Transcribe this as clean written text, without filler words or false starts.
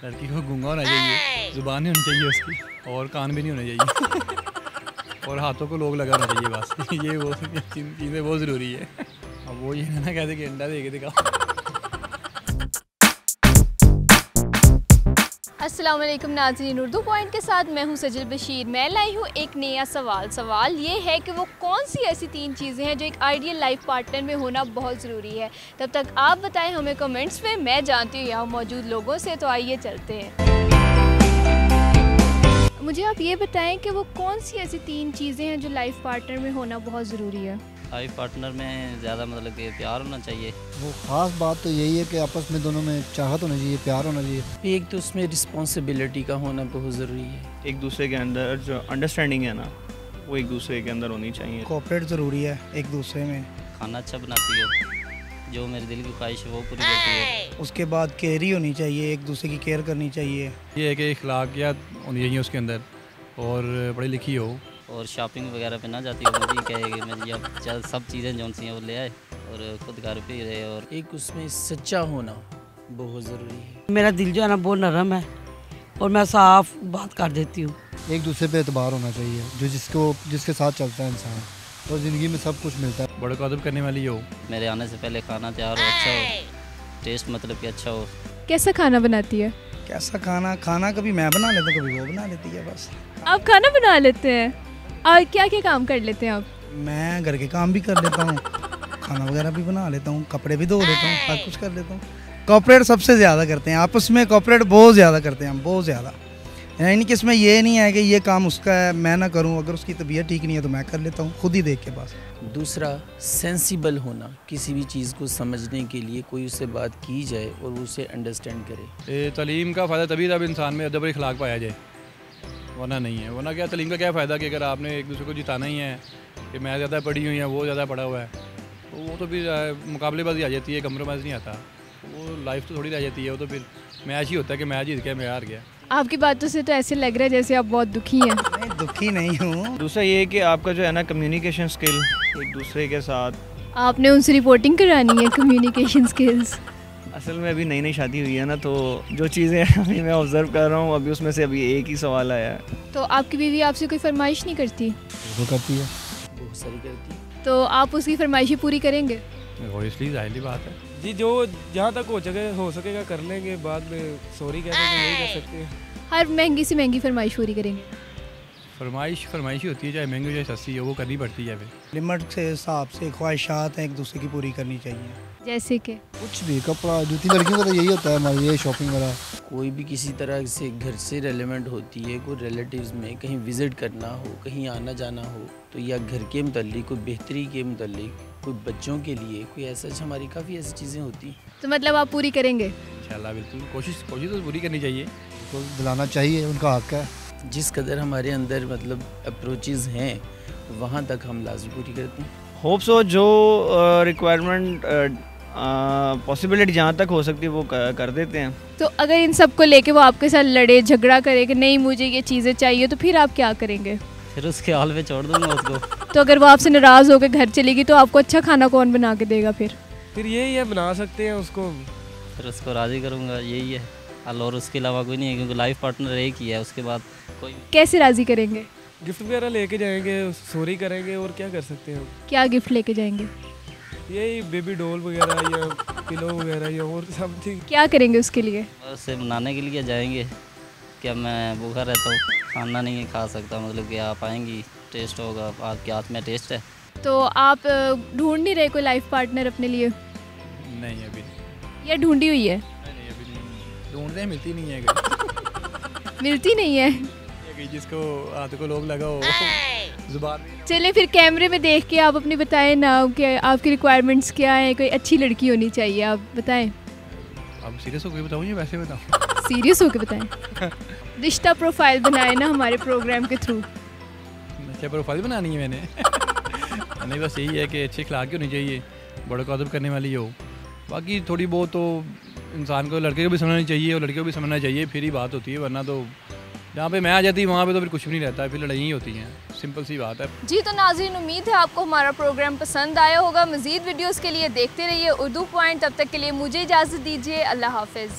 लड़की को गूंगा होना चाहिए, ज़ुबान नहीं होनी चाहिए उसकी, और कान भी नहीं होने चाहिए और हाथों को लोग लगा होना चाहिए बस। ये वो चीज़ें बहुत ज़रूरी है। अब वो ये ना कहते कि अंडा दे के दिखाओ। अस्सलाम वालेकुम नाज़रीन, उर्दू पॉइंट के साथ मैं हूं सजिल बशीर। मैं लाई हूं एक नया सवाल ये है कि वो कौन सी ऐसी 3 चीज़ें हैं जो एक आइडियल लाइफ पार्टनर में होना बहुत ज़रूरी है। तब तक आप बताएं हमें कमेंट्स में, मैं जानती हूँ यहाँ मौजूद लोगों से, तो आइए चलते हैं। मुझे आप ये बताएं कि वो कौन सी ऐसी 3 चीज़ें हैं जो लाइफ पार्टनर में होना बहुत ज़रूरी है। लाइफ पार्टनर में ज़्यादा मतलब कि प्यार होना चाहिए। वो ख़ास बात तो यही है कि आपस में दोनों में चाहत होना चाहिए, प्यार होना चाहिए। एक तो उसमें रिस्पॉन्सिबिलिटी का होना बहुत ज़रूरी है। एक दूसरे के अंदर जो अंडरस्टैंडिंग है ना, वो एक दूसरे के अंदर होनी चाहिए। कोऑपरेट ज़रूरी है एक दूसरे में। खाना अच्छा बनाती हो, जो मेरे दिल की ख्वाहिश है वो पूरी करती है। उसके बाद केयर ही होनी चाहिए, एक दूसरे की केयर करनी चाहिए। ये है कि अखलाकियात होनी चाहिए उसके अंदर, और पढ़ी लिखी हो, और शॉपिंग वगैरह पे ना जाती हो, मुझे कहे कि मैं जब सब चीज़ें जो सी हैं वो ले आए और खुद घर पे ही रहे। और एक उसमें सच्चा होना बहुत ज़रूरी है। मेरा दिल जो है ना बहुत नरम है और मैं साफ बात कर देती हूँ। एक दूसरे पे एतबार होना चाहिए, जो जिसके साथ चलता है इंसान, और ज़िंदगी में सब कुछ मिलता है। बड़े कदर करने वाली हो। मेरे आने से पहले खाना तैयार हो, अच्छा हो, टेस्ट मतलब कि अच्छा हो। कैसा खाना बनाती है? कैसा खाना कभी मैं बना लेता हूँ, कभी वो बना लेती है। बस आप खाना बना लेते हैं और क्या क्या काम कर लेते हैं आप? मैं घर के काम भी कर लेता हूँ, खाना वगैरह भी बना लेता हूँ, कपड़े भी धो लेता हूँ, हर कुछ कर लेता हूँ। कोऑपरेट सबसे ज़्यादा करते हैं, आपस में कोऑपरेट बहुत ज़्यादा करते हैं हम, बहुत ज़्यादा। यानी कि इसमें ये नहीं है कि ये काम उसका है मैं ना करूं, अगर उसकी तबीयत ठीक नहीं है तो मैं कर लेता हूं, खुद ही देख के बस। दूसरा, सेंसिबल होना, किसी भी चीज़ को समझने के लिए कोई उससे बात की जाए और वो उसे अंडरस्टैंड करे। तालीम का फ़ायदा तभी जब इंसान में अदब और अखलाक पाया जाए, वरना नहीं है। वरना क्या तालीम का क्या फ़ायदा कि अगर आपने एक दूसरे को जिताना ही है कि मैं ज़्यादा पढ़ी हुई या वो ज़्यादा पढ़ा हुआ है, तो वो तो फिर मुकाबलेबाजी आ जाती है, कंप्रोमाइज़ नहीं आता, वो लाइफ तो थोड़ी रह जाती है। वो तो फिर मैच ही होता है कि मैं जीत गया, मैं हार गया। आपकी बातों से तो ऐसे लग रहा है जैसे आप बहुत दुखी हैं। नहीं, दुखी नहीं हूँ। दूसरा ये है कि आपका जो है ना कम्युनिकेशन स्किल एक दूसरे के साथ। आपने उनसे रिपोर्टिंग करानी है, कम्युनिकेशन स्किल्स। असल में अभी नई नई शादी हुई है ना, तो जो चीज़ें अभी मैं ऑब्जर्व कर रहा हूँ, अभी उसमें से अभी एक ही सवाल आया है। तो आपकी बीवी आपसे कोई फरमाइश नहीं करती? वो करती है, बहुत सारी करती है। तो आप उसकी फरमाइशें पूरी करेंगे? ऑब्वियसली जाहिर बात है जी, जो जहाँ तक हो सकेगा कर लेंगे, बाद में सॉरी कह देंगे, नहीं कर सकते। हर महंगी से महंगी फरमाइश पूरी करेंगे? फरमाइश ही होती है, चाहे महंगी हो चाहे सस्ती हो, वो करनी पड़ती है। फिर लिमिट से हिसाब से ख्वाहिशात हैं एक दूसरे की पूरी करनी चाहिए। जैसे कि कुछ भी, कपड़ा, जूती, लड़कियों का तो यही होता है हमारी, ये शॉपिंग वगैरह। कोई भी किसी तरह से घर से रेलेवेंट होती है, कोई रिलेटिव्स में कहीं विज़िट करना हो, कहीं आना जाना हो, तो या घर के मुतल्लिक, कोई बेहतरी के मुतल्लिक, कोई बच्चों के लिए, कोई ऐसा, हमारी काफ़ी ऐसी चीज़ें होती हैं। तो मतलब आप पूरी करेंगे? इंशाल्लाह बिल्कुल, कोशिश तो पूरी करनी चाहिए। तो दिलाना चाहिए, उनका हक है। जिस कदर हमारे अंदर मतलब अप्रोचेज़ हैं, वहाँ तक हम लाजमी पूरी करते हैं। होप सो जो रिक्वायरमेंट पॉसिबिलिटी जहाँ तक हो सकती है वो कर देते हैं। तो अगर इन सब को लेके वो आपके साथ लड़े झगड़ा करे कि नहीं मुझे ये चीज़ें चाहिए, तो फिर आप क्या करेंगे? फिर उसके हाल पे छोड़ दूँगा उसको। तो अगर वो आपसे नाराज़ होकर घर चलेगी तो आपको अच्छा खाना कौन बना के देगा? फिर यही है, बना सकते हैं उसको। फिर उसको राज़ी करूँगा, यही है हल, और उसके अलावा कोई नहीं है, क्योंकि लाइफ पार्टनर एक ही है। उसके बाद कोई कैसे राज़ी करेंगे? गिफ्ट वगैरह लेके जाएंगे, सॉरी करेंगे, और क्या कर सकते हैं हम। क्या गिफ्ट लेके जाएंगे? यही बेबी डॉल वगैरह या पिलो वगैरह या और समथिंग। क्या करेंगे उसके लिए? उससे मनाने के लिए जाएंगे कि मैं भूखा रहता हूँ, खाना नहीं खा सकता, मतलब कि आप आएंगी, टेस्ट होगा, आपके हाथ में टेस्ट है। तो आप ढूंढ नहीं रहे कोई लाइफ पार्टनर अपने लिए? नहीं अभी नहीं। या ढूंढी हुई है? नहीं अभी नहीं, ढूंढते हैं, मिलती नहीं है। मिलती नहीं है कि जिसको हाथ को लोग लगा हो, जुबान में। चले फिर कैमरे में देख के आप अपनी बताएं ना कि आपकी रिक्वायरमेंट्स क्या हैं। कोई अच्छी लड़की होनी चाहिए, आप बताएं। अब सीरियस होकर बताऊँ या वैसे बताऊँ? सीरियस होकर बताएं। रिश्ता प्रोफाइल बनाए ना हमारे प्रोग्राम के थ्रू। अच्छा, प्रोफाइल बनानी है मैंने? नहीं, बस यही है कि अच्छी अखलाक की होनी चाहिए, बड़ों का अदब करने वाली हो। बाकी थोड़ी बहुत तो इंसान को, लड़के को भी समझना चाहिए और लड़के को भी समझना चाहिए, फिर ही बात होती है। वरना तो जहाँ पे मैं आ जाती वहाँ पे तो फिर कुछ भी नहीं रहता है, फिर लड़ाई ही होती हैं। सिंपल सी बात है। जी तो नाज़रीन, उम्मीद है आपको हमारा प्रोग्राम पसंद आया होगा। मज़ीद वीडियोस के लिए देखते रहिए उर्दू पॉइंट। तब तक के लिए मुझे इजाज़त दीजिए। अल्लाह हाफ़िज़।